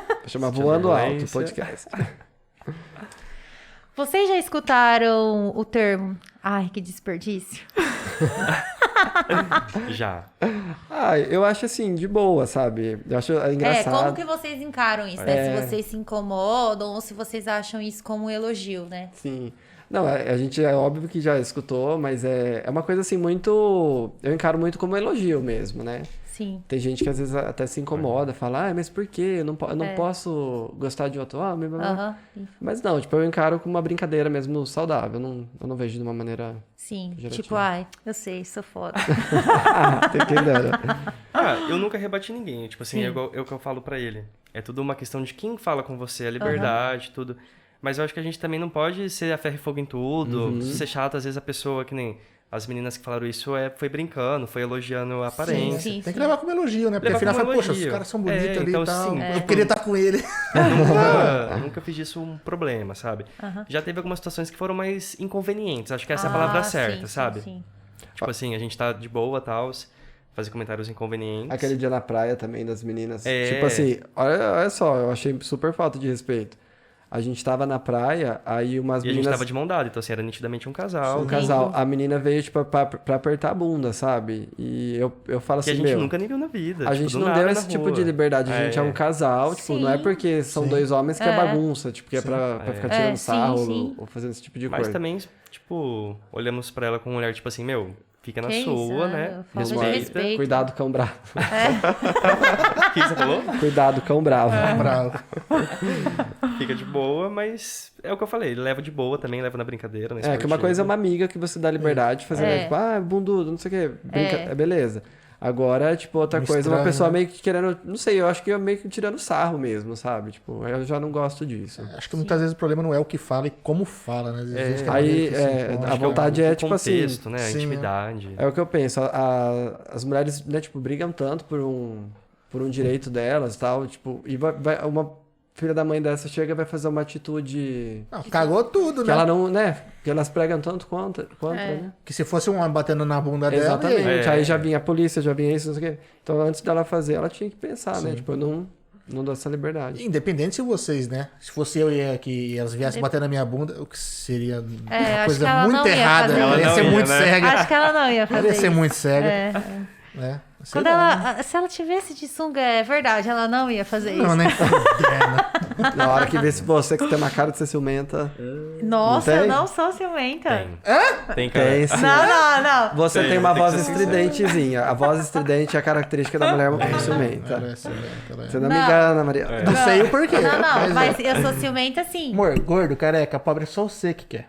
Vai chamar Voando Alto, podcast. Vocês já escutaram o termo? Ai, que desperdício. Já. Eu acho assim, de boa, sabe? Eu acho engraçado. Como que vocês encaram isso, né? Se vocês se incomodam ou se vocês acham isso como um elogio, né? Sim. Não, a gente é óbvio que já escutou, mas é uma coisa assim muito... Eu encaro muito como elogio mesmo, né? Sim. Tem gente que às vezes até se incomoda, fala, mas por quê? Eu não posso gostar de outro homem? Mas não, tipo, eu encaro como uma brincadeira mesmo saudável. Eu não vejo de uma maneira... Sim, gerativa. tipo, eu sei, sou foda. Tem que entender. Eu nunca rebati ninguém. Tipo assim, é o que eu falo pra ele. É tudo uma questão de quem fala com você, a liberdade, tudo. Mas eu acho que a gente também não pode ser a ferro e fogo em tudo, ser chato. Às vezes a pessoa, que nem as meninas que falaram isso, foi brincando, foi elogiando a aparência. Sim. Tem que levar como elogio, né? Porque afinal fala, poxa, os caras são bonitos ali então, e tal. sim, eu queria estar com ele. Nunca fiz disso um problema, sabe? Já teve algumas situações que foram mais inconvenientes. Acho que essa é a palavra certa, sabe? Sim. Tipo assim, a gente tá de boa e tal, fazer comentários inconvenientes. Aquele dia na praia também das meninas. Tipo assim, olha só, eu achei super falta de respeito. A gente tava na praia, aí umas meninas... E a gente tava de mão dada, então assim, era nitidamente um casal. Um casal. A menina veio, tipo, pra apertar a bunda, sabe? E eu falo assim, que a gente nunca nem viu na vida. A gente não deu esse tipo de liberdade. A gente é um casal, tipo, não é porque são dois homens que é bagunça, tipo, que é pra ficar tirando sarro ou fazendo esse tipo de coisa. Mas também, tipo, olhamos pra ela com um olhar, tipo assim, fica na sua, né? Respeita. Cuidado, cão bravo. O que você falou? Cuidado, cão bravo. Bravo. Fica de boa, mas é o que eu falei. Leva de boa também, leva na brincadeira. Que uma coisa é uma amiga que você dá liberdade de fazer, né? Tipo, bundudo, não sei o quê. Beleza. Agora, tipo, outra coisa, uma pessoa meio que querendo... Não sei, eu acho que é meio que tirando sarro mesmo, sabe? Tipo, eu já não gosto disso. Acho que muitas vezes o problema não é o que fala e como fala, né? Às vezes aí, a vontade é, tipo contexto, assim... né? A intimidade. É o que eu penso. As mulheres, né, tipo, brigam tanto por um direito delas e tal, tipo... E uma filha da mãe dessa chega e vai fazer uma atitude... Não, cagou tudo, que né? ela não, né? Que elas pregam tanto quanto né? Que se fosse um homem batendo na bunda dela... Exatamente. Aí já vinha a polícia, já vinha isso, não sei o quê. Então, antes dela fazer, ela tinha que pensar, né? Tipo, eu não dou essa liberdade. Independente se vocês, né? Se fosse eu e elas viessem bater na minha bunda, o que seria uma acho que coisa ela muito não ia errada. fazer Ela ia isso. ser muito Né? cega. Acho que ela não ia fazer Ela ia ser isso. muito cega. É. Sei lá, Se ela tivesse de sunga, é verdade, ela não ia fazer não, isso. nem fudendo. Na hora que vê se você que tem uma cara de ser ciumenta... Nossa, Não eu tem? não sou ciumenta. Tem, cara. Tem sim. Não. Você tem uma tem voz que ser estridentezinha. A voz estridente é a característica da mulher ciumenta. Ela é ciumenta, ela é. Você não me engana, Maria. Não sei o porquê. Não, mas eu sou ciumenta sim. Amor, gordo, careca, pobre, é só você que quer.